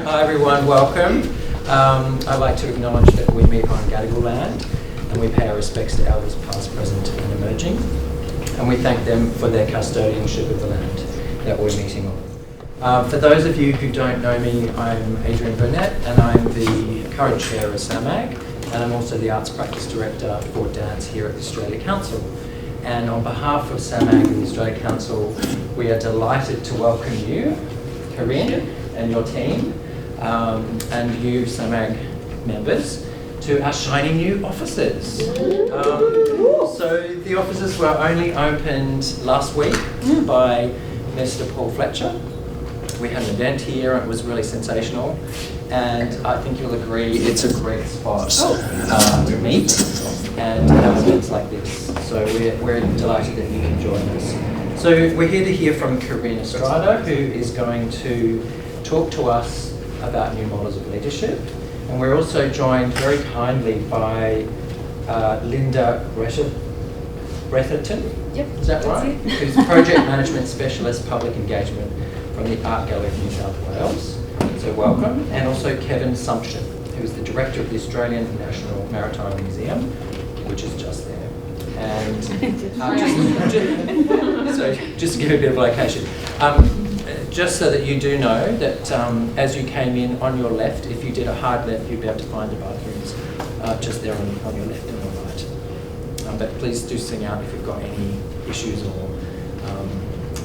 Hi everyone, welcome. I'd like to acknowledge that we meet on Gadigal land and we pay our respects to elders past, present and emerging. And we thank them for their custodianship of the land that we're meeting on. For those of you who don't know me, I'm Adrian Burnett and I'm the current chair of SAMAG, and I'm also the Arts Practice Director for Dance here at the Australia Council. And on behalf of SAMAG and the Australia Council, we are delighted to welcome you, Corinne, and your team, and you, SAMAG members, to our shiny new offices. So the offices were only opened last week by Mr. Paul Fletcher. We had an event here, and it was really sensational. And I think you'll agree it's a great spot to meet and have events like this. So we're delighted that you can join us. So we're here to hear from Corinne Estrada, who is going to talk to us about new models of leadership. And we're also joined very kindly by Linda Bretherton, is that right? Who's Project Management Specialist Public Engagement from the Art Gallery of New South Wales. So welcome. And also Kevin Sumption, who's the Director of the Australian National Maritime Museum, which is just there. And so just to give a bit of location. Just so that you do know that as you came in on your left, if you did a hard left, you'd be able to find the bathrooms just there on your left and your right. But please do sing out if you've got any issues or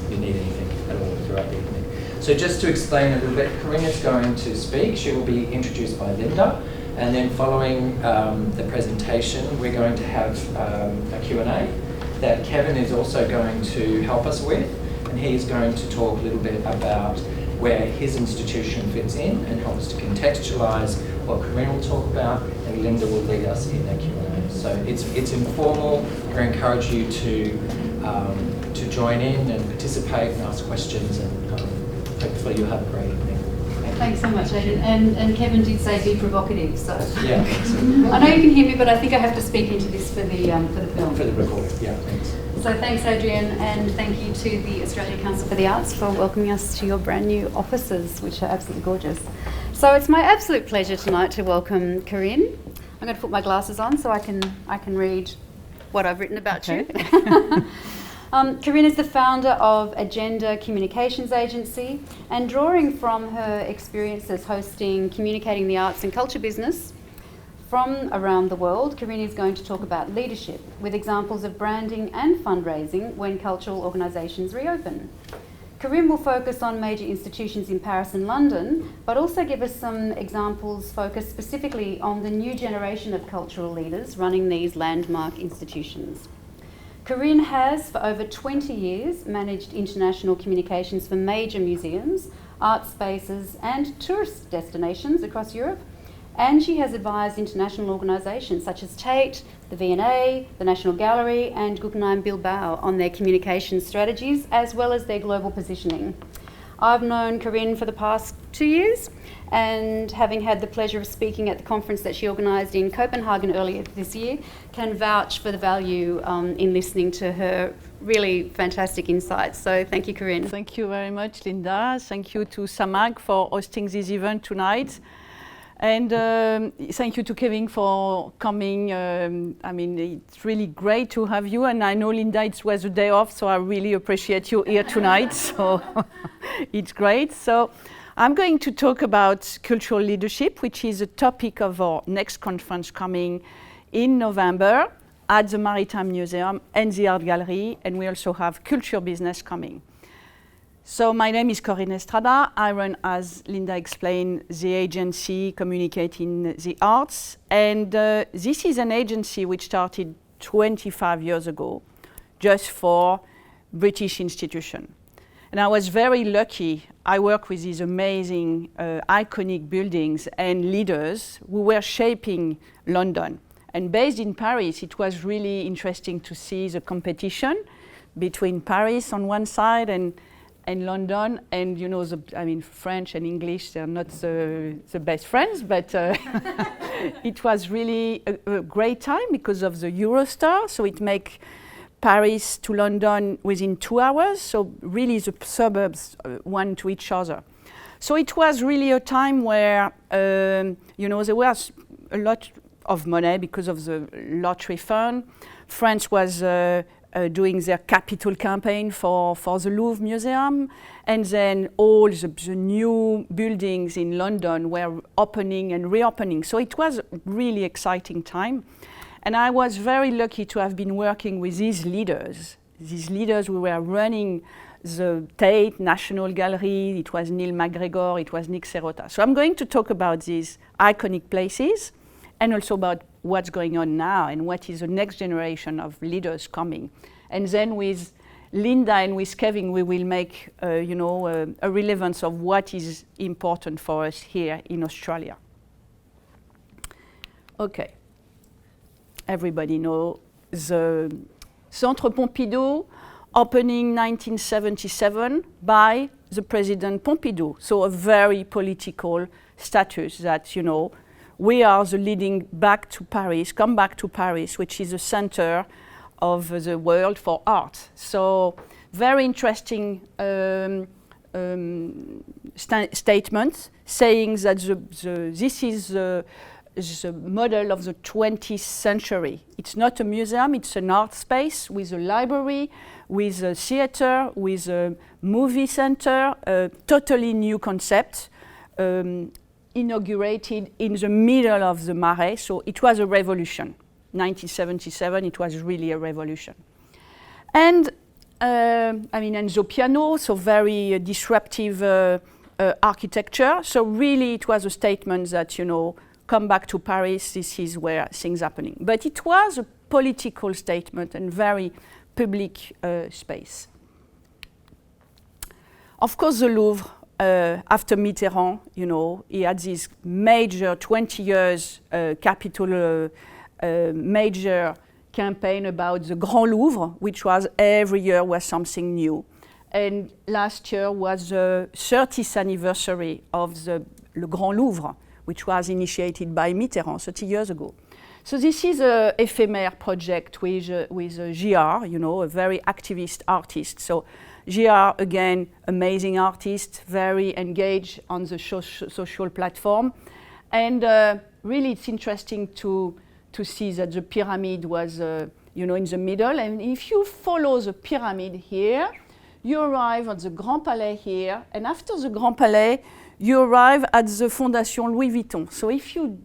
you need anything at all throughout the evening. So just to explain a little bit, Corinne is going to speak. She will be introduced by Linda. And then following the presentation, we're going to have a Q&A that Kevin is also going to help us with. And he is going to talk a little bit about where his institution fits in and help us to contextualise what Corinne will talk about, and Linda will lead us in that Q&A. So it's informal. I encourage you to join in and participate and ask questions, and hopefully you'll have a great evening. Thanks so much, Adrian. And Kevin did say be provocative, so. Yeah. I know you can hear me, but I think I have to speak into this for the film. For the recording, yeah, thanks. So thanks, Adrian, and thank you to the Australia Council for the Arts for welcoming us to your brand new offices, which are absolutely gorgeous. So it's my absolute pleasure tonight to welcome Corinne. I'm going to put my glasses on so I can read what I've written about you. Corinne is the founder of a gender communications agency, and drawing from her experiences hosting Communicating the Arts and Culture business from around the world, Corinne is going to talk about leadership with examples of branding and fundraising when cultural organisations reopen. Corinne will focus on major institutions in Paris and London, but also give us some examples focused specifically on the new generation of cultural leaders running these landmark institutions. Corinne has, for over 20 years, managed international communications for major museums, art spaces and tourist destinations across Europe, and she has advised international organisations such as Tate, the V&A, the National Gallery and Guggenheim Bilbao on their communication strategies as well as their global positioning. I've known Corinne for the past 2 years, and having had the pleasure of speaking at the conference that she organised in Copenhagen earlier this year, can vouch for the value in listening to her really fantastic insights. So thank you, Corinne. Thank you very much, Linda. Thank you to SAMAG for hosting this event tonight. And thank you to Kevin for coming. I mean, it's really great to have you. And I know, Linda, it was a day off, so I really appreciate you here tonight. So it's great. So I'm going to talk about cultural leadership, which is a topic of our next conference coming in November at the Maritime Museum and the Art Gallery. And we also have culture business coming. So my name is Corinne Estrada. I run, as Linda explained, the agency Communicating the Arts. And this is an agency which started 25 years ago, just for British institutions. And I was very lucky. I work with these amazing, iconic buildings and leaders who were shaping London. And based in Paris, it was really interesting to see the competition between Paris on one side and London, and you know, French and English, they're not the best friends, but it was really a great time because of the Eurostar, so it makes Paris to London within 2 hours, so really the suburbs one to each other. So it was really a time where, you know, there was a lot of money because of the lottery fund. France was doing their capital campaign for the Louvre Museum, and then all the new buildings in London were opening and reopening. So it was a really exciting time. And I was very lucky to have been working with these leaders. These leaders who were running the Tate National Gallery. It was Neil MacGregor, it was Nick Serota. So I'm going to talk about these iconic places and also about what's going on now and what is the next generation of leaders coming. And then with Linda and with Kevin, we will make you know, a relevance of what is important for us here in Australia. Okay. Everybody knows the Centre Pompidou, opening 1977 by the President Pompidou. So a very political status that, you know, we are the leading back to Paris, come back to Paris, which is the center of the world for art. So very interesting statement saying that this is the model of the 20th century. It's not a museum, it's an art space with a library, with a theater, with a movie center, a totally new concept, inaugurated in the middle of the Marais. So it was a revolution. 1977, it was really a revolution. And I mean, Enzo Piano, so very disruptive architecture. So really it was a statement that, you know, come back to Paris, this is where things are happening. But it was a political statement and very public space. Of course, the Louvre, after Mitterrand, you know, he had this major 20 years capital major campaign about the Grand Louvre, which was every year was something new. And last year was the 30th anniversary of the Le Grand Louvre, which was initiated by Mitterrand 30 years ago. So this is an ephemeral project with GR, you know, a very activist artist. So GR, again, amazing artist, very engaged on the social platform. And really it's interesting to see that the pyramid was, you know, in the middle. And if you follow the pyramid here, you arrive at the Grand Palais here. And after the Grand Palais, you arrive at the Fondation Louis Vuitton. So if you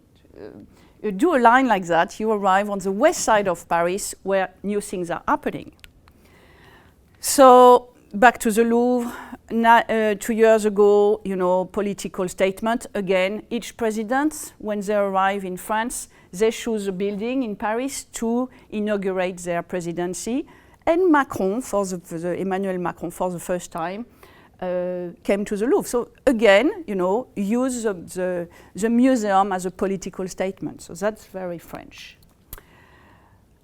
do a line like that, you arrive on the west side of Paris where new things are happening. So back to the Louvre, 2 years ago, you know, political statement. Again, each president, when they arrive in France, they choose a building in Paris to inaugurate their presidency. And Macron, Emmanuel Macron, for the first time, came to the Louvre. So again, you know, use the museum as a political statement. So that's very French.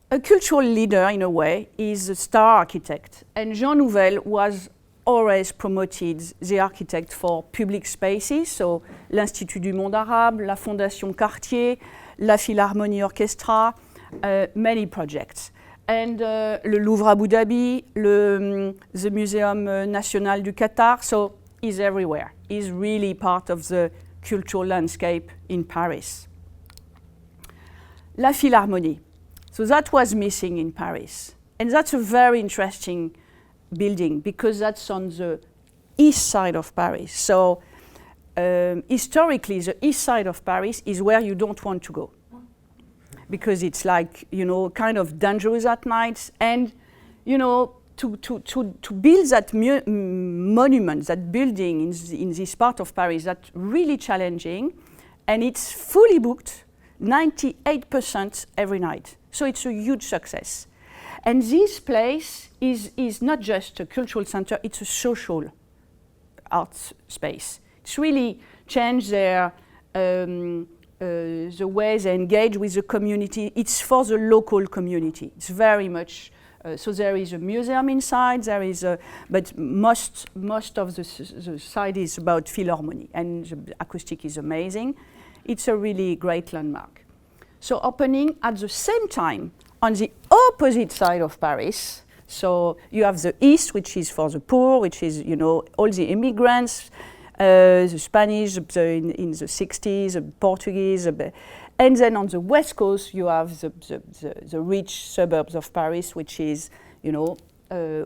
A cultural leader, in a way, is a star architect. And Jean Nouvel was always promoted the architect for public spaces, so l'Institut du Monde Arabe, la Fondation Cartier, la Philharmonie Orchestra, many projects. And le Louvre Abu Dhabi, the Museum National du Qatar, so he's everywhere. He's really part of the cultural landscape in Paris. La Philharmonie. So that was missing in Paris. And that's a very interesting building because that's on the east side of Paris. So historically, the east side of Paris is where you don't want to go because it's like, you know, kind of dangerous at night. And, you know, to build that monument, that building in this part of Paris, that's really challenging. And it's fully booked, 98% every night. So it's a huge success. And this place is not just a cultural center, it's a social art space. It's really changed their, the way they engage with the community. It's for the local community. It's very much, so there is a museum inside, there is a, but most of the side is about Philharmonie, and the acoustic is amazing. It's a really great landmark. So opening at the same time on the opposite side of Paris. So you have the east, which is for the poor, which is, you know, all the immigrants, the Spanish in the 60s, the Portuguese, and then on the west coast you have the rich suburbs of Paris, which is, you know,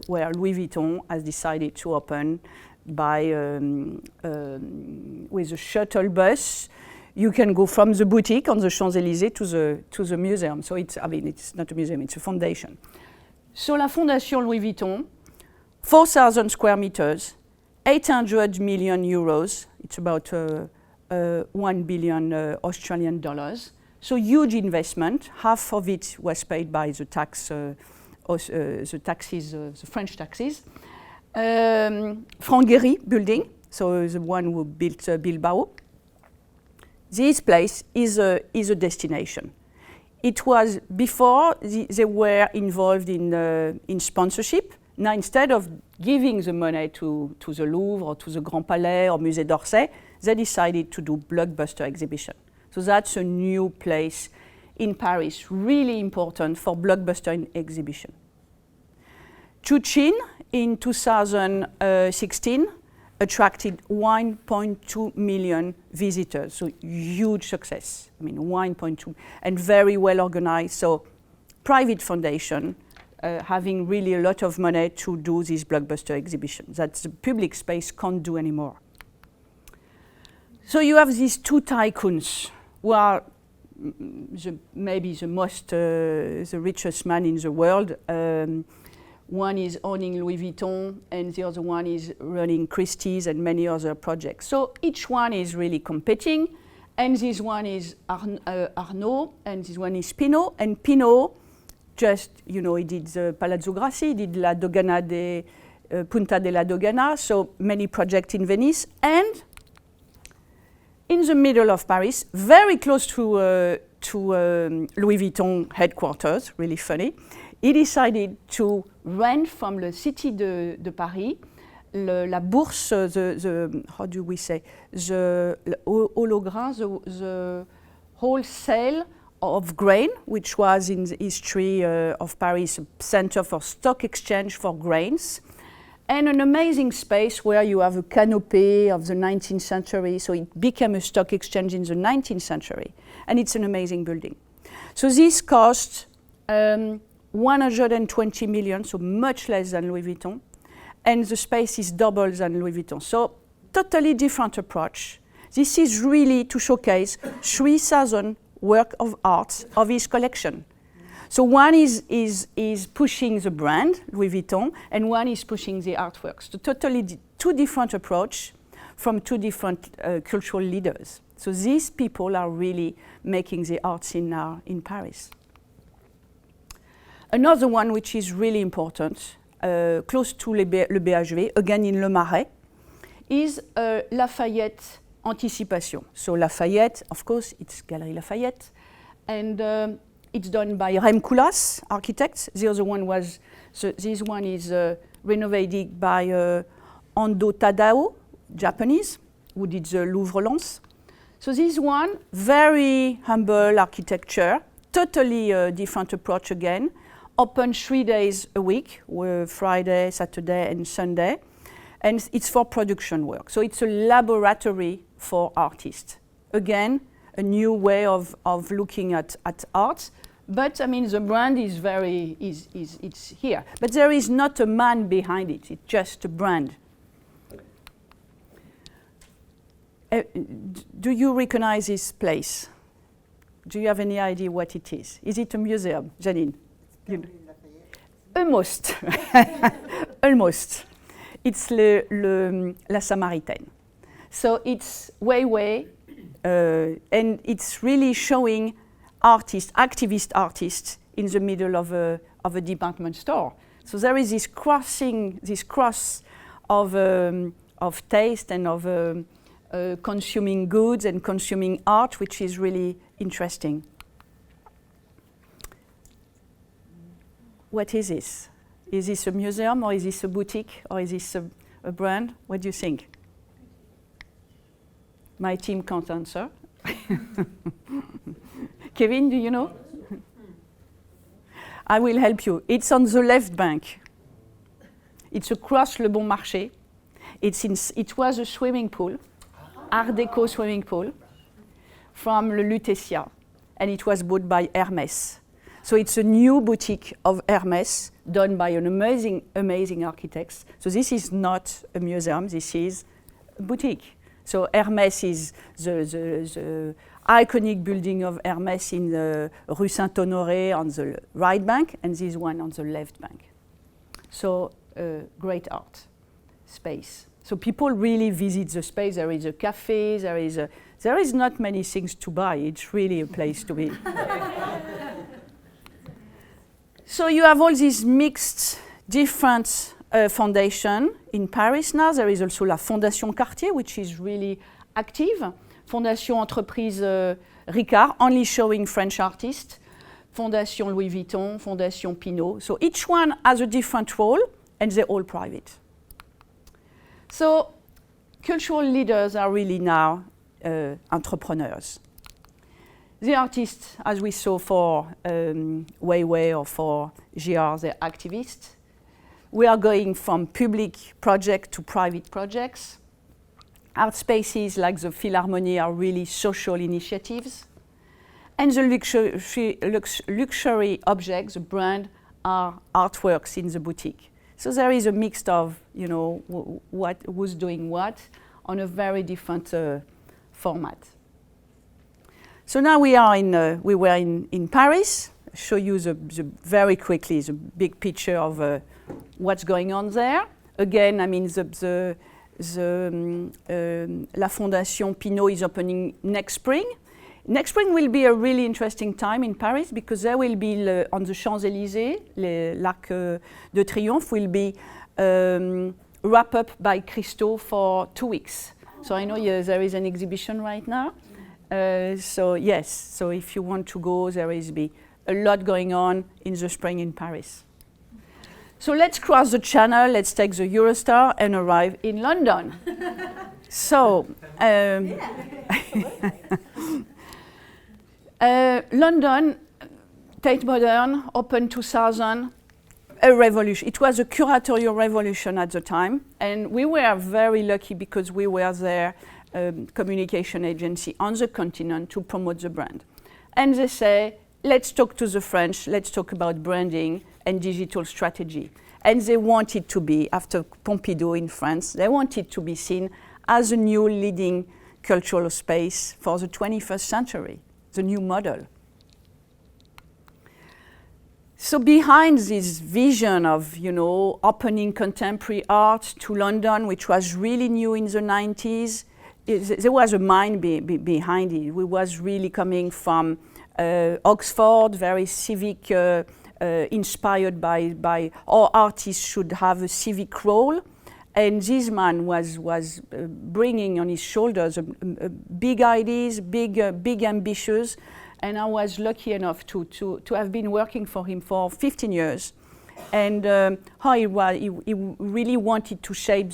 where Louis Vuitton has decided to open by with a shuttle bus. You can go from the boutique on the Champs-Élysées to the museum. So it's, I mean, it's not a museum, it's a foundation. So la Fondation Louis Vuitton, 4,000 square meters, 800 million euros. It's about 1 billion Australian dollars. So huge investment. Half of it was paid by the taxes, the French taxes. Franck Gehry building, so the one who built Bilbao. This place is a destination. It was before they were involved in sponsorship. Now, instead of giving the money to the Louvre or to the Grand Palais or Musée d'Orsay, they decided to do blockbuster exhibition. So that's a new place in Paris, really important for blockbuster exhibition. Chuchin in 2016 attracted 1.2 million visitors, so huge success. I mean, 1.2, and very well organized. So, private foundation having really a lot of money to do this blockbuster exhibition that the public space can't do anymore. So you have these two tycoons who are maybe the richest man in the world. One is owning Louis Vuitton, and the other one is running Christie's and many other projects. So each one is really competing, and this one is Arnaud, and this one is Pinault. And Pinault, just, you know, he did the Palazzo Grassi, he did La Dogana Punta della Dogana, so many projects in Venice, and in the middle of Paris, very close to Louis Vuitton headquarters, really funny, he decided to rent from the city de Paris la bourse, how do we say, the wholesale of grain, which was in the history of Paris a center for stock exchange for grains, and an amazing space where you have a canopy of the 19th century. So it became a stock exchange in the 19th century, and it's an amazing building. So this cost 120 million, so much less than Louis Vuitton, and the space is double than Louis Vuitton. So totally different approach. This is really to showcase 3,000 work of art of his collection. So one is pushing the brand, Louis Vuitton, and one is pushing the artworks. So totally two different approach from two different cultural leaders. So these people are really making the arts in Paris. Another one which is really important, close to le BHV, again in Le Marais, is Lafayette Anticipation. So Lafayette, of course, it's Galerie Lafayette, and it's done by Rem Koolhaas, architects. The other one was, this one is renovated by Ando Tadao, Japanese, who did the Louvre Lens. So this one, very humble architecture, totally different approach again. Open 3 days a week, Friday, Saturday, and Sunday. And it's for production work. So it's a laboratory for artists. Again, a new way of looking at art. But I mean, the brand is it's here. But there is not a man behind it. It's just a brand. Do you recognize this place? Do you have any idea what it is? Is it a museum, Janine? Almost. Almost. It's La Samaritaine. So it's way, and it's really showing artists, activist artists, in the middle of a department store. So there is this cross of taste and of consuming goods and consuming art, which is really interesting. What is this? Is this a museum, or is this a boutique, or is this a brand? What do you think? My team can't answer. Kevin, do you know? I will help you. It's on the left bank. It's across Le Bon Marché. It was a swimming pool, Art Deco swimming pool, from Le Lutetia, and it was bought by Hermès. So it's a new boutique of Hermès done by an amazing architects. So this is not a museum, this is a boutique. So Hermès is the iconic building of Hermès in the Rue Saint-Honoré on the right bank, and this one on the left bank. So great art space. So people really visit the space. There is a cafe, there is not many things to buy. It's really a place to be. So you have all these mixed, different foundation in Paris now. There is also la Fondation Cartier, which is really active. Fondation Entreprise Ricard, only showing French artists. Fondation Louis Vuitton, Fondation Pinault. So each one has a different role, and they're all private. So cultural leaders are really now entrepreneurs. The artists, as we saw for Weiwei or for GR, they're activists. We are going from public projects to private projects. Art spaces like the Philharmonie are really social initiatives. And the luxury objects, the brand, are artworks in the boutique. So there is a mix of, you know, who's doing what on a very different format. So now we were in Paris. I'll show you very quickly the big picture of what's going on there. Again, I mean, La Fondation Pinault is opening next spring. Next spring will be a really interesting time in Paris because there will be, on the Champs-Élysées, l'Arc de Triomphe will be wrapped up by Christo for 2 weeks. So I know there is an exhibition right now. So yes, so if you want to go, there is be a lot going on in the spring in Paris. So let's cross the channel, let's take the Eurostar and arrive in London. So, London, Tate Modern, opened 2000, a revolution. It was a curatorial revolution at the time, and we were very lucky because we were their communication agency on the continent to promote the brand. And they say, let's talk to the French, let's talk about branding and digital strategy. And they wanted to be, after Pompidou in France, they wanted to be seen as a new leading cultural space for the 21st century, the new model. So behind this vision of, you know, opening contemporary art to London, which was really new in the 90s, there was a mind behind it. We was really coming from Oxford, very civic, inspired by all artists should have a civic role. And this man was bringing on his shoulders big ideas, big ambitions. And I was lucky enough to have been working for him for 15 years. And how he really wanted to shape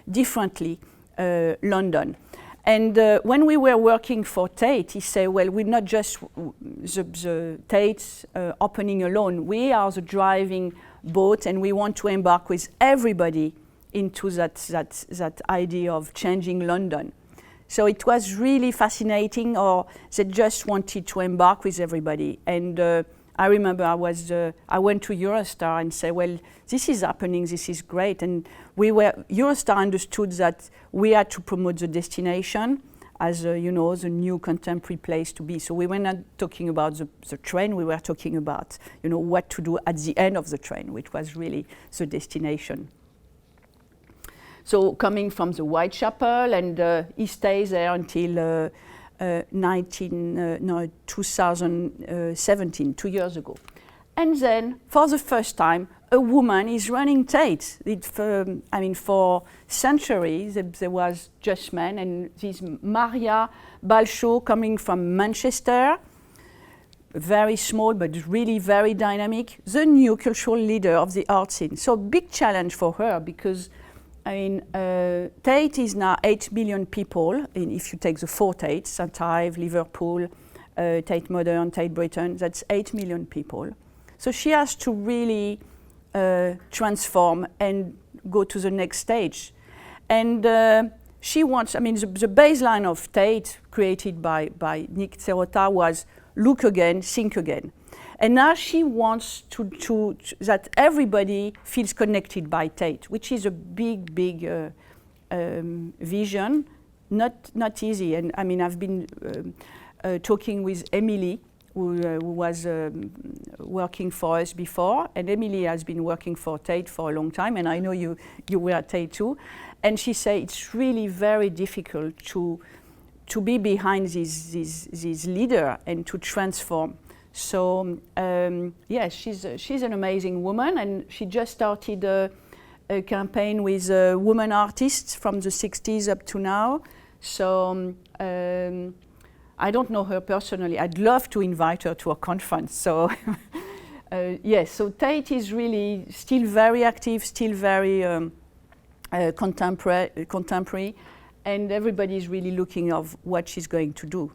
differently London. And when we were working for Tate, he said, well, we're not just the Tate opening alone. We are the driving boat, and we want to embark with everybody into that idea of changing London. So it was really fascinating, or they just wanted to embark with everybody. And I remember I went to Eurostar and said, well, this is happening, this is great. And Eurostar understood that we had to promote the destination as, you know, the new contemporary place to be. So we were not talking about the train, we were talking about, you know, what to do at the end of the train, which was really the destination. So coming from the Whitechapel, and he stays there until 2017, 2 years ago. And then, for the first time, a woman is running Tate. For centuries, there was just men, and this Maria Balcho coming from Manchester, very small but really very dynamic, the new cultural leader of the art scene. So big challenge for her because Tate is now 8 million people. If you take the 4 Tates, St. Ives, Liverpool, Tate Modern, Tate Britain, that's 8 million people. So she has to really transform and go to the next stage. And she wants, I mean, the baseline of Tate created by Nick Serota was look again, think again. And now she wants to that everybody feels connected by Tate, which is a big vision, not easy. And I mean, I've been talking with Emily, who was working for us before, and Emily has been working for Tate for a long time, and I know you were at Tate too. And she said it's really very difficult to be behind this leader and to transform. So yes, she's an amazing woman, and she just started a campaign with women artists from the 60s up to now. So I don't know her personally. I'd love to invite her to a conference. So yes, so Tate is really still very active, still very contemporary, and everybody is really looking of what she's going to do.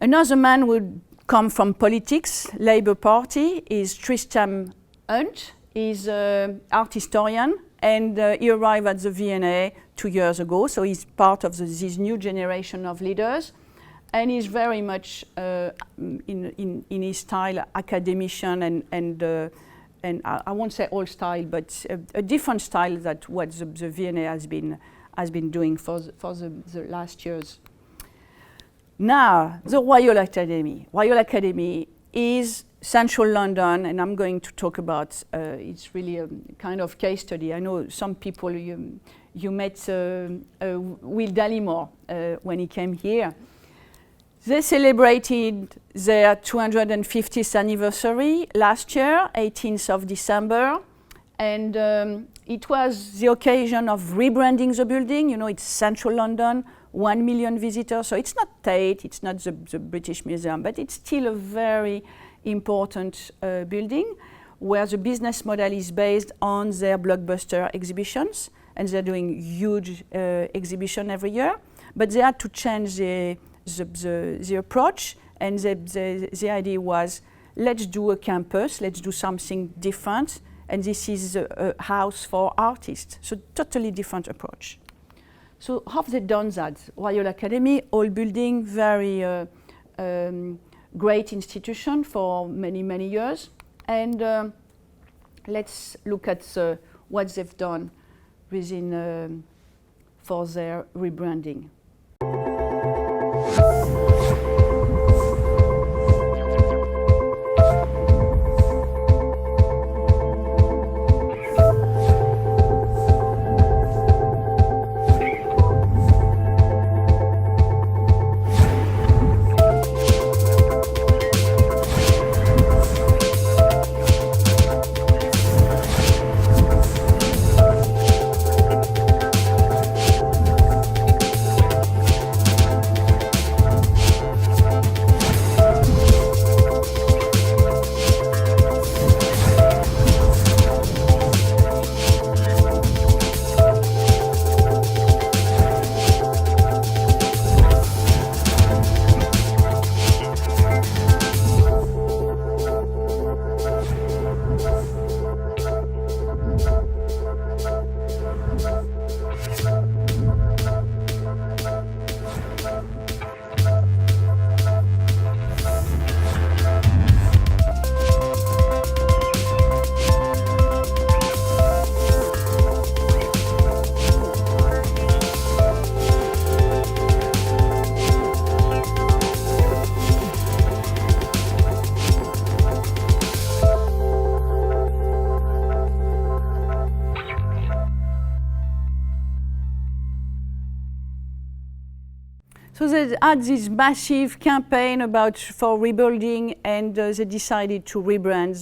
Another man would come from politics, Labour Party, is Tristram Hunt. He's an art historian, and he arrived at the V&A 2 years ago, so he's part of this new generation of leaders, and he's very much in his style academician and I won't say old style, but a different style than what the V&A has been doing for the last years. Now, the Royal Academy. Royal Academy is Central London, and I'm going to talk about, it's really a kind of case study. I know some people, you met Will Dallimore when he came here. They celebrated their 250th anniversary last year, 18th of December, and it was the occasion of rebranding the building. You know, it's Central London, 1 million visitors, so it's not Tate, it's not the British Museum, but it's still a very important building where the business model is based on their blockbuster exhibitions, and they're doing huge exhibition every year, but they had to change the approach, and the idea was, let's do a campus, let's do something different, and this is a house for artists, so totally different approach. So how have they done that? Royal Academy, old building, very great institution for many, many years. And let's look at what they've done within for their rebranding. So they had this massive campaign for rebuilding, and they decided to rebrand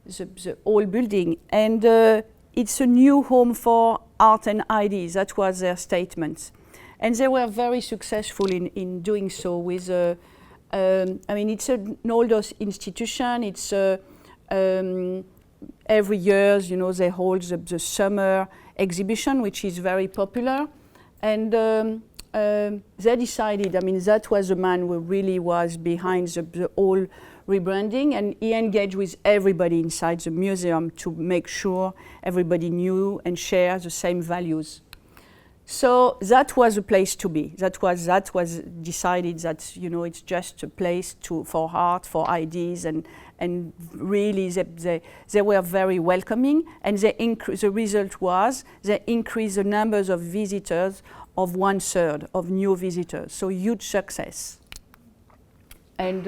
the old building. And it's a new home for art and ideas. That was their statement. And they were very successful in doing so with, I mean, it's an older institution. It's every year, you know, they hold the summer exhibition, which is very popular. And they decided, I mean, that was the man who really was behind the whole rebranding, and he engaged with everybody inside the museum to make sure everybody knew and shared the same values. So that was a place to be. That was decided that, you know, it's just a place for art, for ideas, and really they were very welcoming, and the result was they increased the numbers of visitors of 1/3 of new visitors, so huge success. And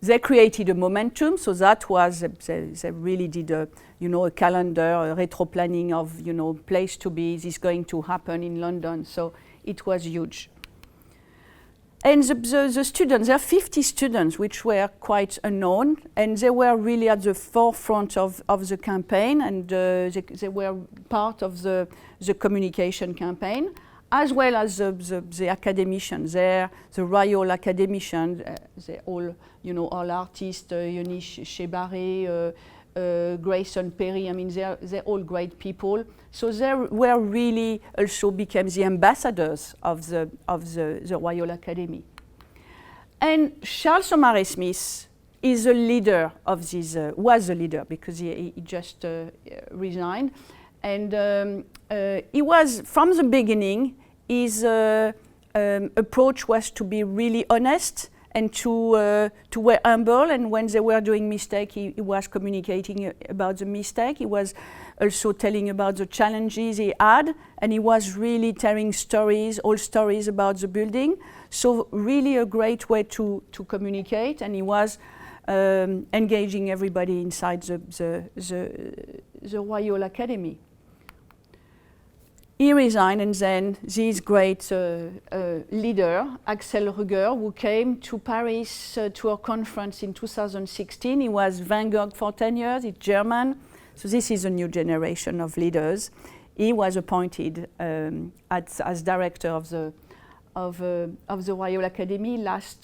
they created a momentum, so that was, they really did a calendar, a retro planning of, place to be, this is going to happen in London, so it was huge. And the students, there are 50 students, which were quite unknown, and they were really at the forefront of the campaign, and they were part of the communication campaign, as well as the academicians there, the Royal Academicians, they all, all artists, Eunice Chebaré, Grayson Perry, I mean, they're all great people. So they were really also became the ambassadors of the Royal Academy. And Charles Omare Smith is a leader of this, was a leader because he just resigned. And he was, from the beginning, his approach was to be really honest and to were humble, and when they were doing mistake, he was communicating about the mistake. He was also telling about the challenges he had, and he was really telling stories, all stories about the building. So really a great way to communicate, and he was engaging everybody inside the Royal Academy. He resigned, and then this great leader, Axel Rüger, who came to Paris to a conference in 2016. He was Van Gogh for 10 years, he's German. So this is a new generation of leaders. He was appointed as director of the Royal Academy last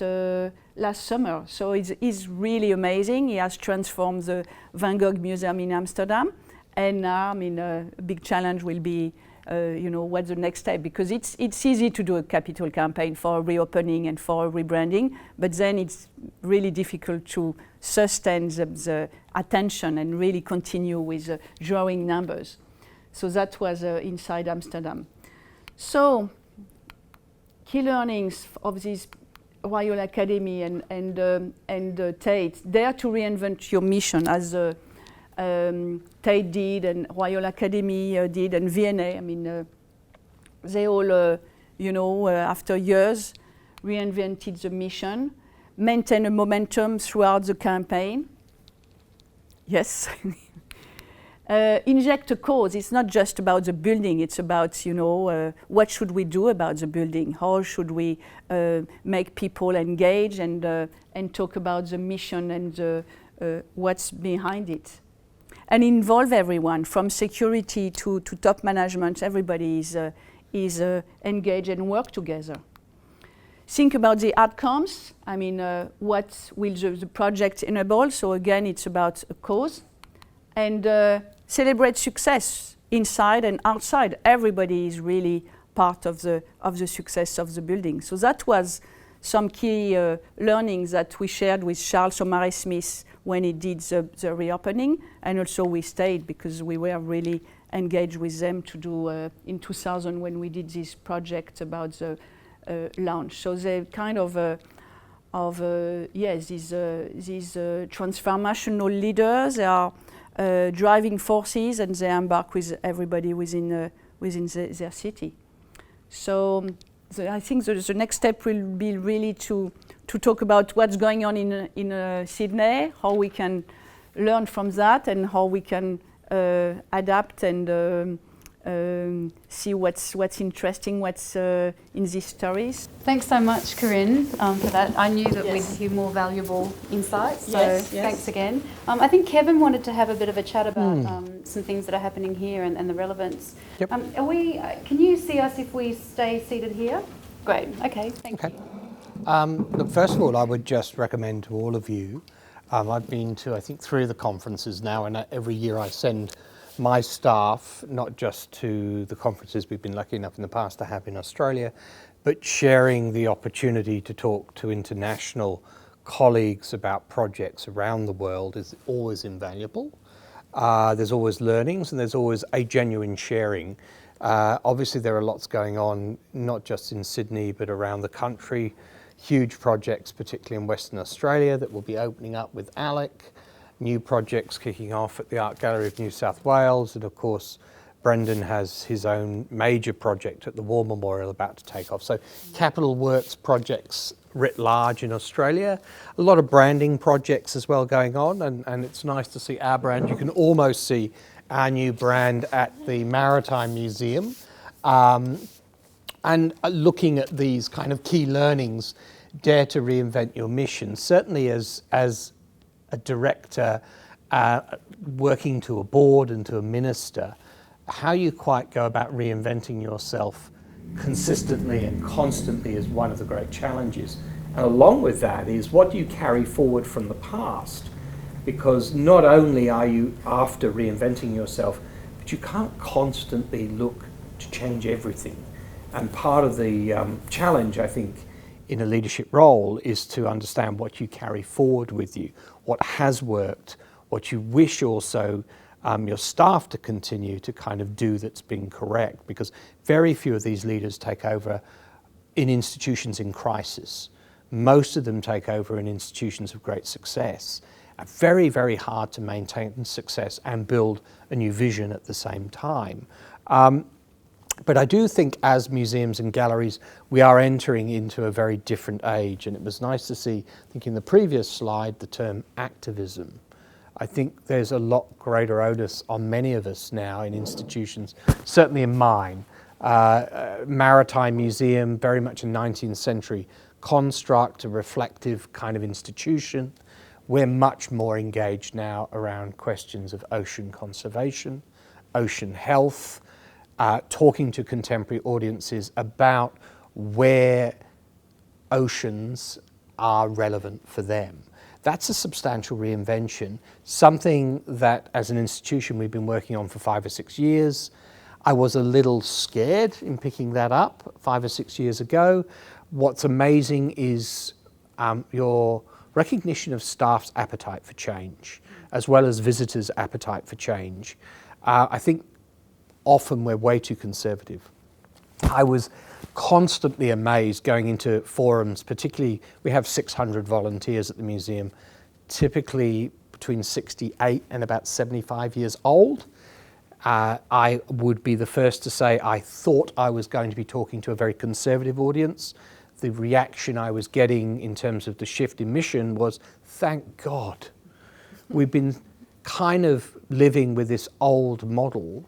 summer. So he's really amazing. He has transformed the Van Gogh Museum in Amsterdam. And now, I mean, a big challenge will be what's the next step? Because it's easy to do a capital campaign for reopening and for rebranding, but then it's really difficult to sustain the attention and really continue with drawing numbers. So that was inside Amsterdam. So key learnings of this Royal Academy and Tate, dare to reinvent your mission as Tate did and Royal Academy did and V&A. I mean, they all, after years, reinvented the mission, maintain a momentum throughout the campaign. Yes. Inject a cause. It's not just about the building. It's about, what should we do about the building? How should we make people engage and talk about the mission and what's behind it? And involve everyone, from security to top management. Everybody is engaged and work together. Think about the outcomes. I mean, what will the project enable? So again, it's about a cause. And celebrate success inside and outside. Everybody is really part of the success of the building. So that was some key learnings that we shared with Charles Omare Smith when he did the reopening, and also we stayed because we were really engaged with them to do in 2000 when we did this project about the launch. So they kind of these transformational leaders. They are driving forces, and they embark with everybody within their city. So I think the next step will be really to talk about what's going on in Sydney, how we can learn from that, and how we can adapt and see what's interesting, what's in these stories. Thanks so much, Corinne, for that. I knew that we'd hear more valuable insights, so thanks again. I think Kevin wanted to have a bit of a chat about some things that are happening here and the relevance. Yep. Can you see us if we stay seated here? Great, okay, thank you. Look, first of all, I would just recommend to all of you, I've been to, I think, 3 of the conferences now, and every year I send my staff, not just to the conferences we've been lucky enough in the past to have in Australia, but sharing the opportunity to talk to international colleagues about projects around the world is always invaluable. There's always learnings and there's always a genuine sharing. Obviously there are lots going on, not just in Sydney, but around the country. Huge projects, particularly in Western Australia, that will be opening up with ALEC. New projects kicking off at the Art Gallery of New South Wales. And of course, Brendan has his own major project at the War Memorial about to take off. So capital works projects writ large in Australia. A lot of branding projects as well going on, and it's nice to see our brand. You can almost see our new brand at the Maritime Museum. And looking at these kind of key learnings, dare to reinvent your mission. Certainly as a director working to a board and to a minister, how you quite go about reinventing yourself consistently and constantly is one of the great challenges. And along with that is what do you carry forward from the past? Because not only are you after reinventing yourself, but you can't constantly look to change everything. And part of the challenge, I think, in a leadership role is to understand what you carry forward with you, what has worked, what you wish also your staff to continue to kind of do that's been correct, because very few of these leaders take over in institutions in crisis. Most of them take over in institutions of great success. Very, very hard to maintain success and build a new vision at the same time. But I do think as museums and galleries, we are entering into a very different age. And it was nice to see, I think in the previous slide, the term activism. I think there's a lot greater onus on many of us now in institutions, certainly in mine. Maritime Museum, very much a 19th century construct, a reflective kind of institution. We're much more engaged now around questions of ocean conservation, ocean health, talking to contemporary audiences about where oceans are relevant for them. That's a substantial reinvention, something that as an institution we've been working on for 5 or 6 years. I was a little scared in picking that up 5 or 6 years ago. What's amazing is your recognition of staff's appetite for change, as well as visitors' appetite for change. I think often we're way too conservative. I was constantly amazed going into forums, particularly we have 600 volunteers at the museum, typically between 68 and about 75 years old. I would be the first to say I thought I was going to be talking to a very conservative audience. The reaction I was getting in terms of the shift in mission was, thank God. We've been kind of living with this old model,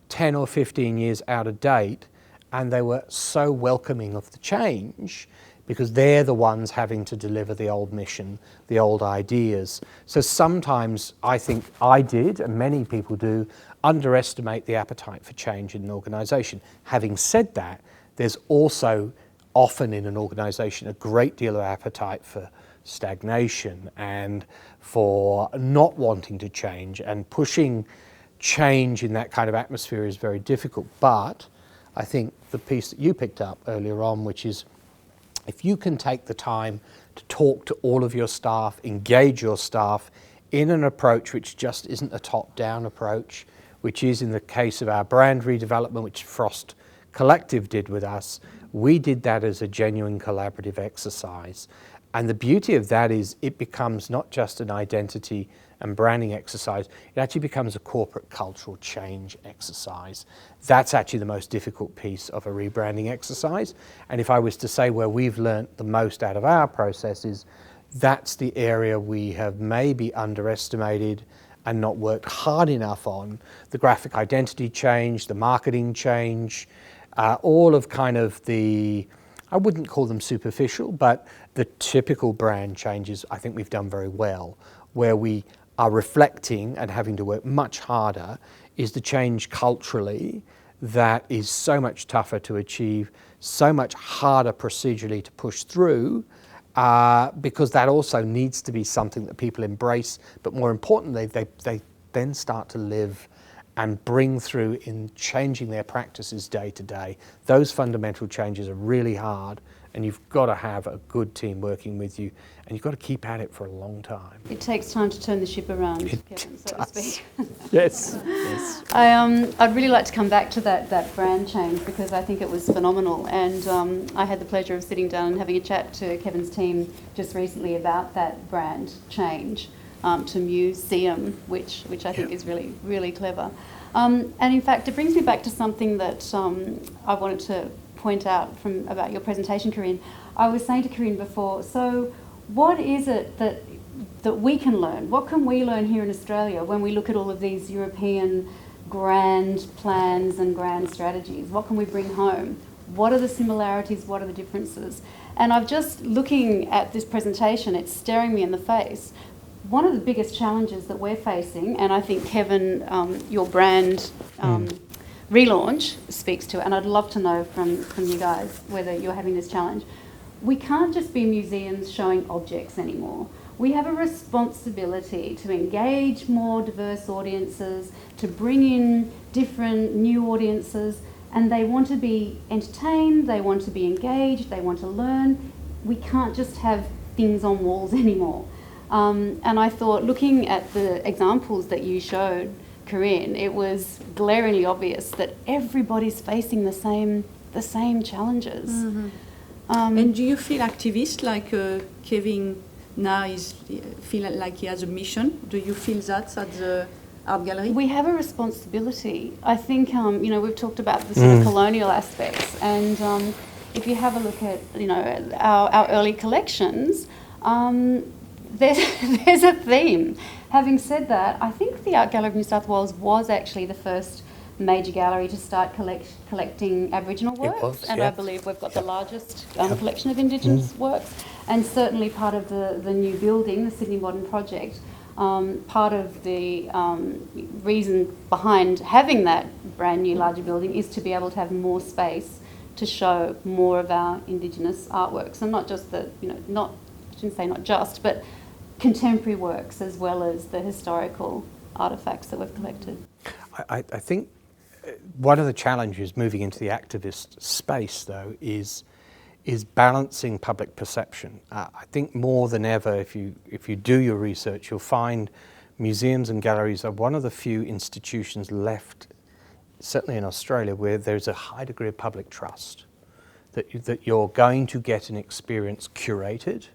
10 or 15 years out of date, and they were so welcoming of the change because they're the ones having to deliver the old mission, the old ideas. So sometimes I think I did, and many people do, underestimate the appetite for change in an organisation. Having said that, there's also often in an organisation a great deal of appetite for stagnation and for not wanting to change, and pushing change in that kind of atmosphere is very difficult. But I think the piece that you picked up earlier on, which is if you can take the time to talk to all of your staff, engage your staff in an approach which just isn't a top-down approach, which is in the case of our brand redevelopment, which Frost Collective did with us, we did that as a genuine collaborative exercise. And the beauty of that is it becomes not just an identity and branding exercise, it actually becomes a corporate cultural change exercise. That's actually the most difficult piece of a rebranding exercise. And if I was to say where we've learnt the most out of our processes, that's the area we have maybe underestimated and not worked hard enough on. The graphic identity change, the marketing change, all of kind of the, I wouldn't call them superficial, but the typical brand changes I think we've done very well. Where we are reflecting and having to work much harder is the change culturally that is so much tougher to achieve, so much harder procedurally to push through, because that also needs to be something that people embrace, but more importantly, they then start to live and bring through in changing their practices day to day. Those fundamental changes are really hard and you've got to have a good team working with you, and you've got to keep at it for a long time. It takes time to turn the ship around, It Kevin, so to does. speak. Yes, yes. I'd really like to come back to that brand change, because I think it was phenomenal, and I had the pleasure of sitting down and having a chat to Kevin's team just recently about that brand change to museum, which I think is really, really clever. And in fact, it brings me back to something that I wanted to point out about your presentation, Corinne. I was saying to Corinne before, so what is it that we can learn? What can we learn here in Australia when we look at all of these European grand plans and grand strategies? What can we bring home? What are the similarities? What are the differences? And I've just, looking at this presentation, it's staring me in the face. One of the biggest challenges that we're facing, and I think, Kevin, your brand relaunch speaks to it, and I'd love to know from you guys whether you're having this challenge. We can't just be museums showing objects anymore. We have a responsibility to engage more diverse audiences, to bring in different new audiences, and they want to be entertained, they want to be engaged, they want to learn. We can't just have things on walls anymore. And I thought, looking at the examples that you showed, Corinne, it was glaringly obvious that everybody's facing the same challenges. Mm-hmm. And do you feel activist like Kevin now feel like he has a mission? Do you feel that at the art gallery? We have a responsibility. I think we've talked about the sort of colonial aspects, and if you have a look at our early collections, there's a theme. Having said that, I think the Art Gallery of New South Wales was actually the first major gallery to start collecting Aboriginal works, was, and yeah. I believe we've got the largest collection of Indigenous works, and certainly part of the new building, the Sydney Modern Project. Part of the reason behind having that brand new larger building is to be able to have more space to show more of our Indigenous artworks, and not just I shouldn't say not just, but contemporary works as well as the historical artefacts that we've collected. I think one of the challenges moving into the activist space, though, is balancing public perception. I think more than ever, if you do your research, you'll find museums and galleries are one of the few institutions left, certainly in Australia, where there's a high degree of public trust that you're going to get an experience curated,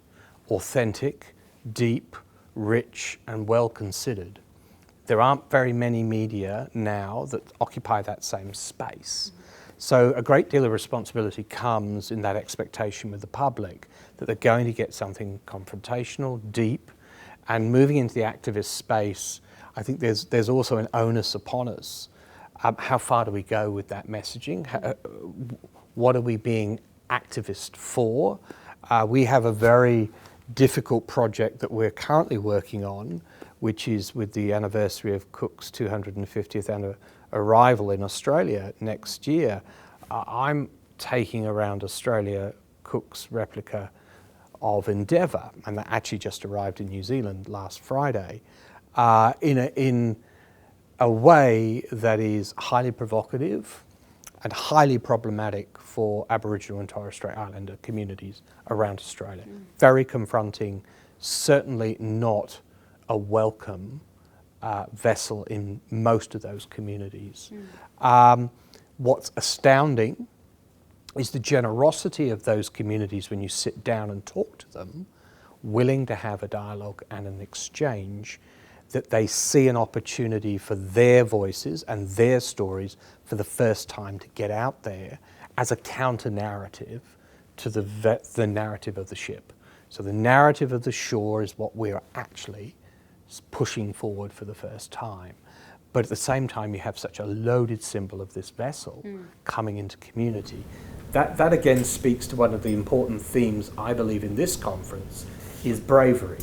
authentic, deep, rich, and well considered. There aren't very many media now that occupy that same space. So a great deal of responsibility comes in that expectation with the public that they're going to get something confrontational, deep, and moving into the activist space, I think there's also an onus upon us. How far do we go with that messaging? What are we being activist for? We have a very difficult project that we're currently working on, which is with the anniversary of Cook's 250th arrival in Australia next year. I'm taking around Australia Cook's replica of Endeavour, and that actually just arrived in New Zealand last Friday, in a way that is highly provocative and highly problematic for Aboriginal and Torres Strait Islander communities around Australia. Very confronting, certainly not a welcome vessel in most of those communities. What's astounding is the generosity of those communities when you sit down and talk to them, willing to have a dialogue and an exchange, that they see an opportunity for their voices and their stories for the first time to get out there as a counter-narrative to the narrative of the ship. So the narrative of the shore is what we're actually pushing forward for the first time. But at the same time, you have such a loaded symbol of this vessel coming into community. That again speaks to one of the important themes, I believe, in this conference, is bravery.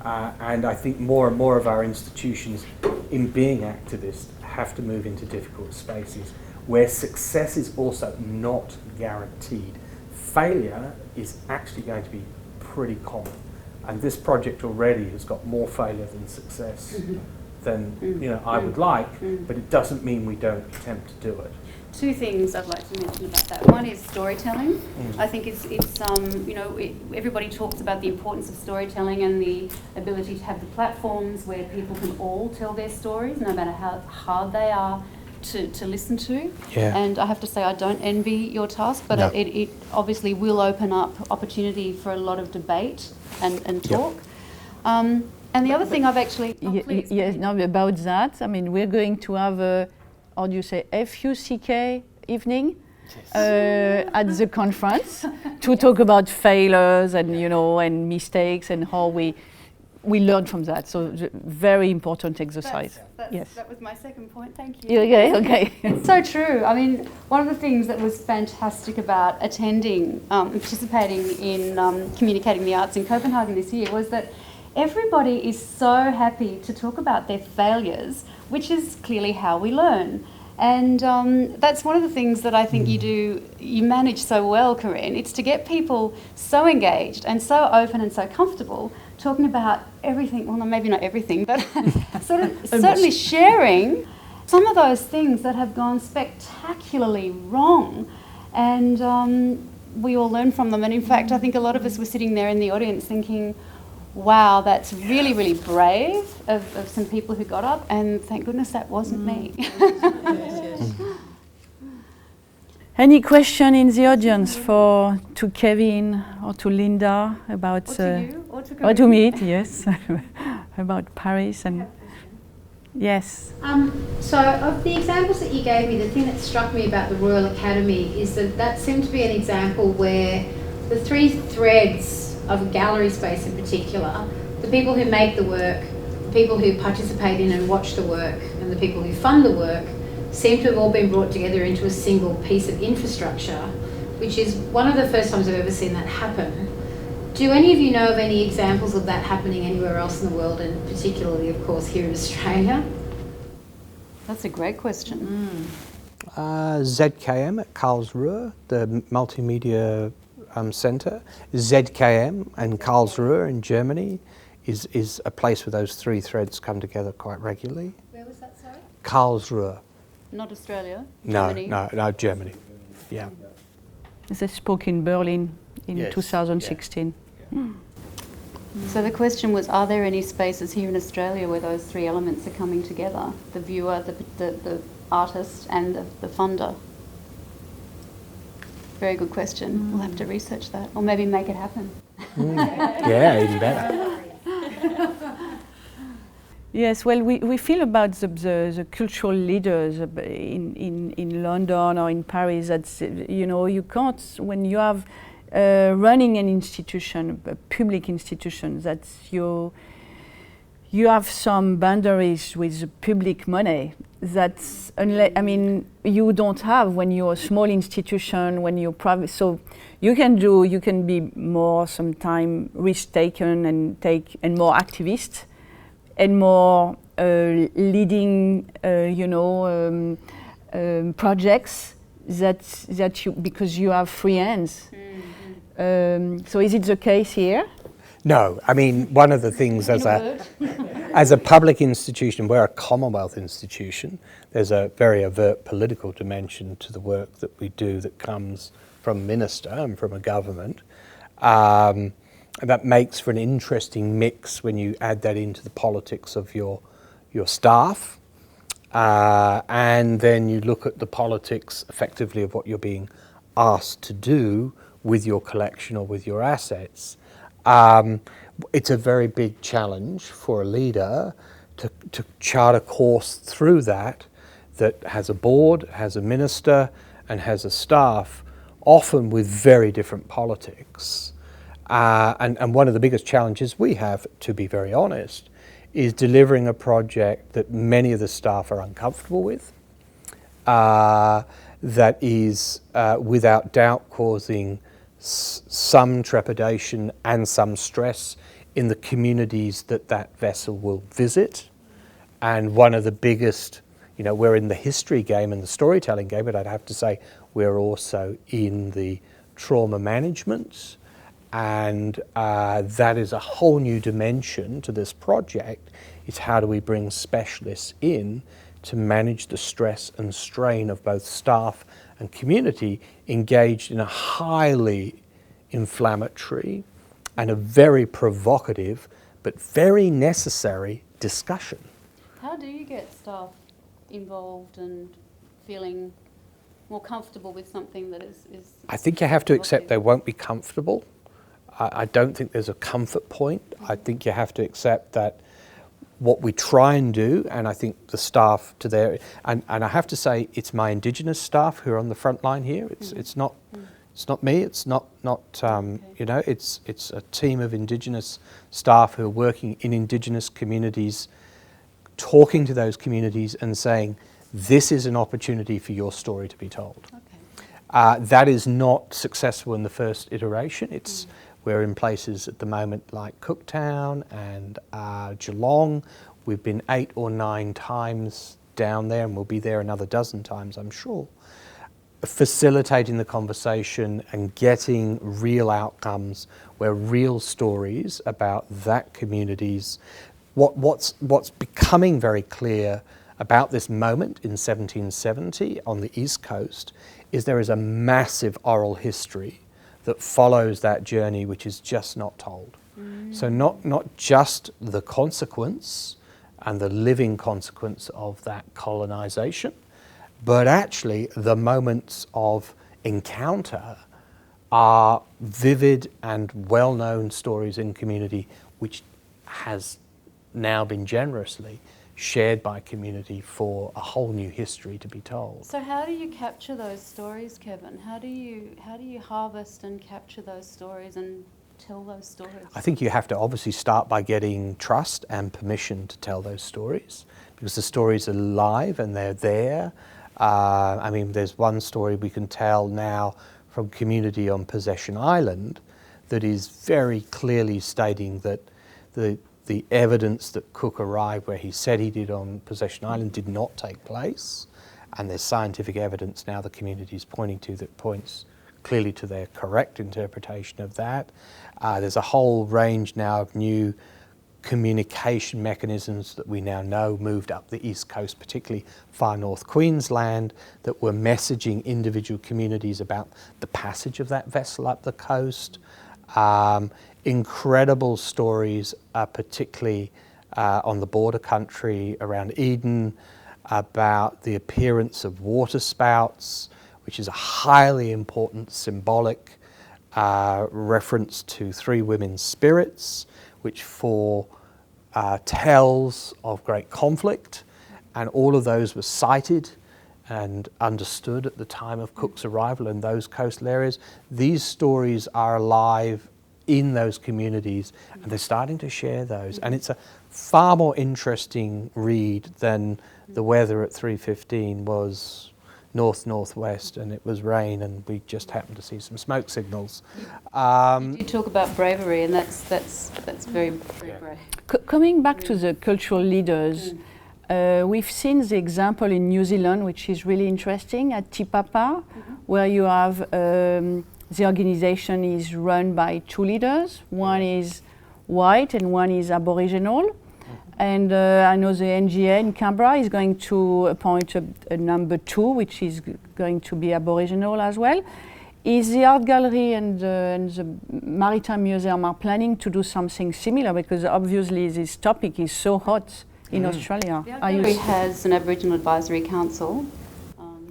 And I think more and more of our institutions, in being activists, have to move into difficult spaces where success is also not guaranteed. Failure is actually going to be pretty common. And this project already has got more failure than success than I would like, but it doesn't mean we don't attempt to do it. two things I'd like to mention about that. One is storytelling. I think it's everybody talks about the importance of storytelling and the ability to have the platforms where people can all tell their stories, no matter how hard they are to listen to. Yeah. And I have to say, I don't envy your task, but No. it obviously will open up opportunity for a lot of debate and talk. And the other thing I've actually... please. Yes, no, about that, I mean, we're going to have a, how do you say, FUCK evening at the conference to talk about failures and, and mistakes and how we learn from that. So very important exercise. Yes. That was my second point, thank you. Okay. It's so true. I mean, one of the things that was fantastic about attending, participating in Communicating the Arts in Copenhagen this year was that everybody is so happy to talk about their failures, which is clearly how we learn. And that's one of the things that I think you manage so well, Corinne. It's to get people so engaged and so open and so comfortable talking about everything, well, maybe not everything, but certainly sharing some of those things that have gone spectacularly wrong. And we all learn from them. And in fact, I think a lot of us were sitting there in the audience thinking, wow, that's really, really brave of some people who got up, and thank goodness that wasn't me. Any question in the audience to Kevin or to Linda about... Or to you, or to Or to me, yes, about Paris and... Yes. So of the examples that you gave me, the thing that struck me about the Royal Academy is that seemed to be an example where the three threads of a gallery space in particular, the people who make the work, the people who participate in and watch the work, and the people who fund the work, seem to have all been brought together into a single piece of infrastructure, which is one of the first times I've ever seen that happen. Do any of you know of any examples of that happening anywhere else in the world, and particularly, of course, here in Australia? That's a great question. ZKM at Karlsruhe, the multimedia centre. ZKM and Karlsruhe in Germany is a place where those three threads come together quite regularly. Where was that, sorry? Karlsruhe. Not Australia? No, Germany? no, Germany. Yeah. They spoke in Berlin in Yes, 2016. So the question was, are there any spaces here in Australia where those three elements are coming together? The viewer, the artist and the funder? Very good question. We'll have to research that, or maybe make it happen. Yeah, even better. Yes, well, we feel about the cultural leaders in London or in Paris that, you can't, when you have running an institution, a public institution, that you have some boundaries with public money that, you don't have when you're a small institution, when you're private. So you can be more sometimes risk-taken and more activist and more leading, projects that you, because you have free hands. So is it the case here? No, I mean, one of the things as a public institution, we're a Commonwealth institution, there's a very overt political dimension to the work that we do that comes from a minister and from a government. And that makes for an interesting mix when you add that into the politics of your staff. And then you look at the politics effectively of what you're being asked to do with your collection or with your assets. It's a very big challenge for a leader to chart a course through that has a board, has a minister, and has a staff, often with very different politics. And one of the biggest challenges we have, to be very honest, is delivering a project that many of the staff are uncomfortable with, that is without doubt causing some trepidation and some stress in the communities that vessel will visit. And one of the biggest, we're in the history game and the storytelling game, but I'd have to say we're also in the trauma management. And that is a whole new dimension to this project, is how do we bring specialists in to manage the stress and strain of both staff and community engaged in a highly inflammatory and a very provocative but very necessary discussion. How do you get staff involved and feeling more comfortable with something that is I think you have to accept they won't be comfortable. I don't think there's a comfort point. I think you have to accept that what we try and do, and I think the staff to their, and I have to say it's my Indigenous staff who are on the front line here. It's not me. It's not you know, it's a team of Indigenous staff who are working in Indigenous communities, talking to those communities and saying, this is an opportunity for your story to be told. Okay. That is not successful in the first iteration. We're in places at the moment like Cooktown and Geelong. We've been 8 or 9 times down there, and we'll be there another dozen times, I'm sure, facilitating the conversation and getting real outcomes where real stories about that community's, what's becoming very clear about this moment in 1770 on the East Coast is there is a massive oral history that follows that journey which is just not told. So not just the consequence and the living consequence of that colonisation, but actually the moments of encounter are vivid and well-known stories in community which has now been generously shared by community for a whole new history to be told. So how do you capture those stories, Kevin? How do you harvest and capture those stories and tell those stories? I think you have to obviously start by getting trust and permission to tell those stories, because the stories are live and they're there. I mean, there's one story we can tell now from community on Possession Island that is very clearly stating that the evidence that Cook arrived where he said he did on Possession Island did not take place, and there's scientific evidence now the community is pointing to that points clearly to their correct interpretation of that. There's a whole range now of new communication mechanisms that we now know moved up the East Coast, particularly far north Queensland, that were messaging individual communities about the passage of that vessel up the coast. Incredible stories, particularly on the border country around Eden, about the appearance of water spouts, which is a highly important symbolic reference to 3 women's spirits, which tells of great conflict, and all of those were cited and understood at the time of Cook's arrival in those coastal areas. These stories are alive in those communities, and they're starting to share those. And it's a far more interesting read than the weather at 3:15 was north-northwest and it was rain and we just happened to see some smoke signals. You talk about bravery, and that's very, very brave. Coming back to the cultural leaders, we've seen the example in New Zealand, which is really interesting, at Te Papa, where you have the organization is run by 2 leaders. One is white and one is Aboriginal. And I know the NGA in Canberra is going to appoint a number 2, which is going to be Aboriginal as well. Is the Art Gallery and the Maritime Museum are planning to do something similar? Because obviously this topic is so hot in Australia. The Art Gallery has an Aboriginal Advisory Council.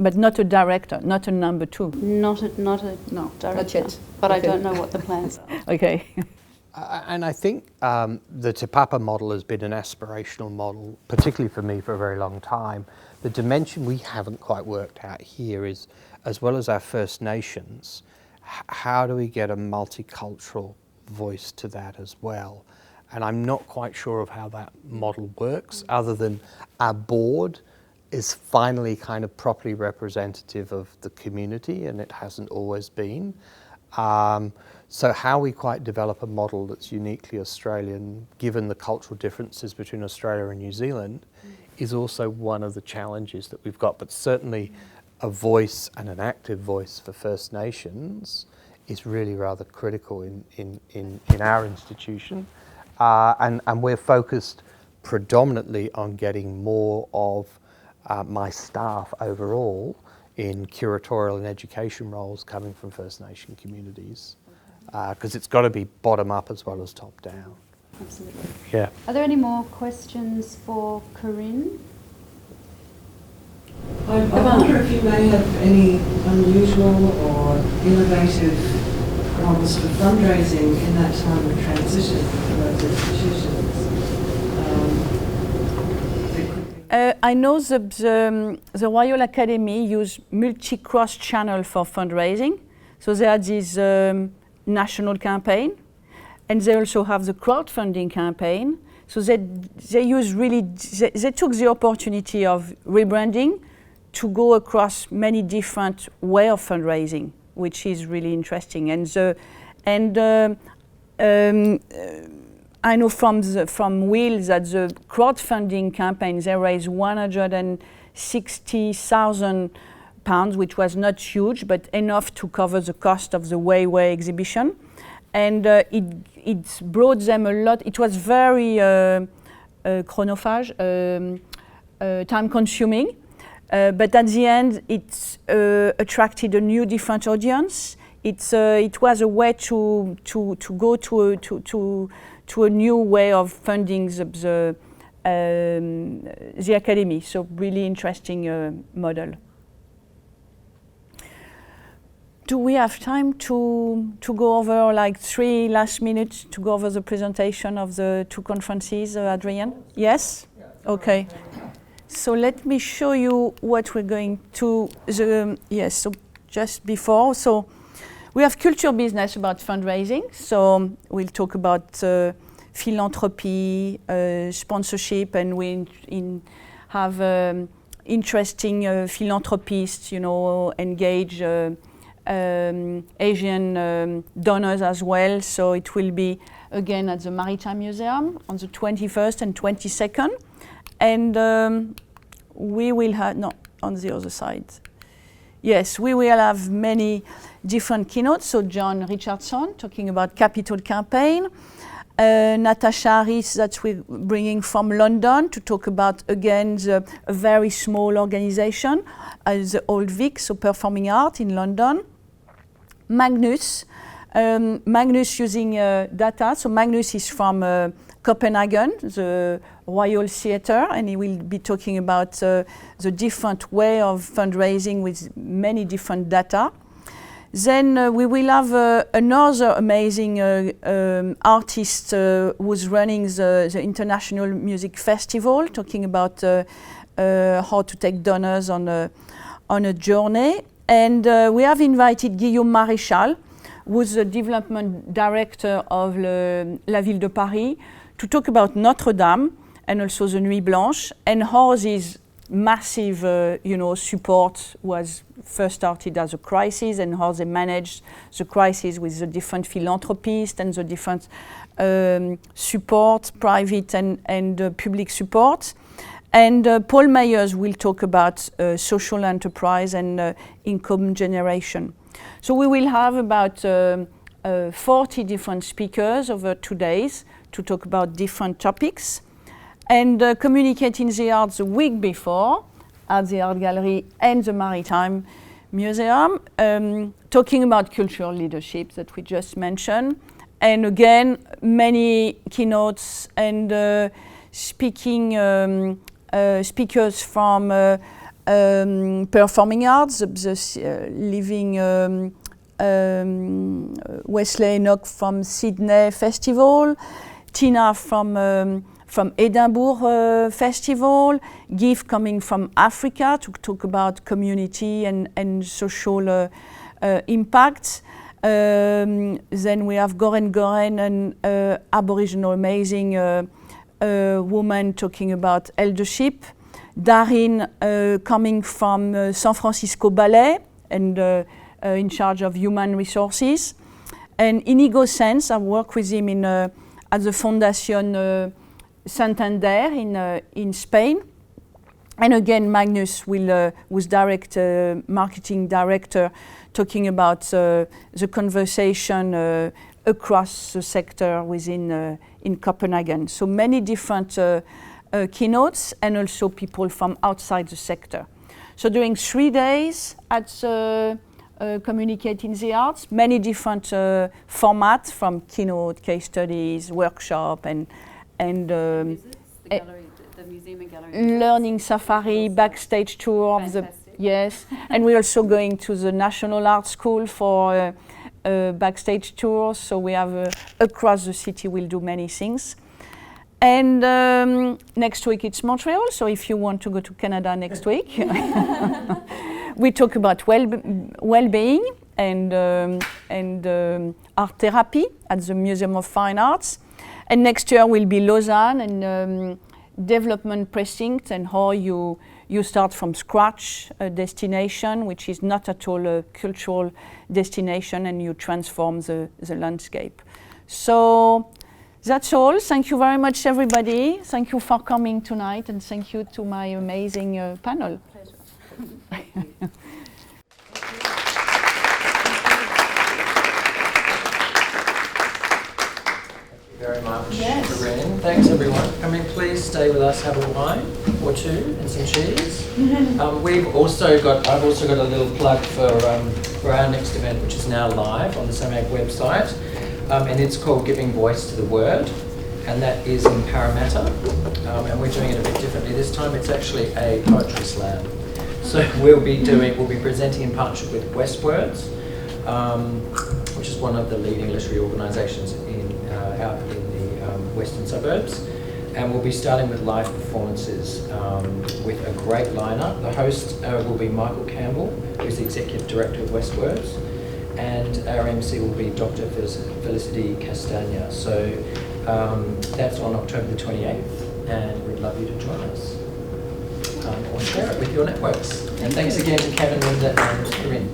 But not a director, not a number 2. Not a director. Not yet. But Okay. I don't know what the plans are. Okay. And I think the Te Papa model has been an aspirational model, particularly for me, for a very long time. The dimension we haven't quite worked out here is, as well as our First Nations, how do we get a multicultural voice to that as well? And I'm not quite sure of how that model works, other than our board is finally kind of properly representative of the community, and it hasn't always been. So how we quite develop a model that's uniquely Australian, given the cultural differences between Australia and New Zealand, is also one of the challenges that we've got. But certainly a voice and an active voice for First Nations is really rather critical in our institution. And we're focused predominantly on getting more of my staff overall in curatorial and education roles coming from First Nation communities, because it's got to be bottom up as well as top down. Absolutely. Yeah. Are there any more questions for Corinne? I wonder if you may have any unusual or innovative models for fundraising in that time of transition for those institutions. I know the Royal Academy use multi-cross channel for fundraising. So they had this national campaign, and they also have the crowdfunding campaign. So they use really, they took the opportunity of rebranding to go across many different way of fundraising, which is really interesting. I know from Will that the crowdfunding campaign, they raised £160,000, which was not huge, but enough to cover the cost of the Weiwei exhibition. And it brought them a lot. It was very chronophage, time-consuming, but at the end, it attracted a new, different audience. It was a way to go to a new way of funding the academy. So really interesting model. Do we have time to go over like 3 last minutes to go over the presentation of the 2 conferences, Adrian? Yes? Okay. So let me show you what we're going to, yes, so just before. So we have culture business about fundraising. So we'll talk about philanthropy, sponsorship, and we have interesting philanthropists, engage Asian donors as well. So it will be again at the Maritime Museum on the 21st and 22nd. And we will have, no, on the other side. Yes, we will have many different keynotes. So John Richardson talking about capital campaign. Natasha Harris that we're bringing from London to talk about, again, a very small organization, the Old Vic, so performing art in London. Magnus using data. So Magnus is from Copenhagen, the Royal Theatre, and he will be talking about the different way of fundraising with many different data. Then we will have another amazing artist who's running the International Music Festival, talking about how to take donors on a journey. And we have invited Guillaume Maréchal, who's the development director of La Ville de Paris, to talk about Notre Dame and also the Nuit Blanche, and how this massive support was first started as a crisis, and how they managed the crisis with the different philanthropists and the different support, private and public support. And Paul Meyers will talk about social enterprise and income generation. So we will have about 40 different speakers over 2 days to talk about different topics. And communicating the arts the week before at the Art Gallery and the Maritime Museum, talking about cultural leadership that we just mentioned. And again, many keynotes and speakers from performing arts, the living Wesley Enoch from Sydney Festival, Tina from Edinburgh Festival, Give coming from Africa to talk about community and social impact. Then we have Goren and Aboriginal amazing woman talking about eldership. Darin coming from San Francisco Ballet and in charge of human resources. And Inigo Sanz, I work with him at the Fundación Santander in Spain. And again, Magnus who's marketing director, talking about the conversation across the sector within in Copenhagen. So many different keynotes and also people from outside the sector. So during 3 days at Communicating the Arts, many different formats from keynote, case studies, workshop, and The museum and gallery. learning safari, backstage tour of the yes, and we're also going to the National Art School for backstage tours. So we have across the city. We'll do many things. And next week it's Montreal. So if you want to go to Canada next week, we talk about well-being and art therapy at the Museum of Fine Arts. And next year will be Lausanne and development precinct and how you start from scratch a destination which is not at all a cultural destination, and you transform the landscape. So that's all. Thank you very much, everybody. Thank you for coming tonight, and thank you to my amazing panel. Thank you very much, Corinne. Thanks, everyone. Can we please stay with us, have a wine or two and some cheese? I've also got a little plug for our next event, which is now live on the SAMAG website, and it's called Giving Voice to the Word, and that is in Parramatta, and we're doing it a bit differently this time. It's actually a poetry slam. So we'll be presenting in partnership with Westwords, which is one of the leading literary organisations out in the western suburbs, and we'll be starting with live performances with a great lineup. The host will be Michael Campbell, who's the Executive Director of Westwords, and our MC will be Dr. Felicity Castagna. So that's on October the 28th, and we'd love you to join us. Or share it with your networks. And thanks again to Kevin, Linda and Corinne.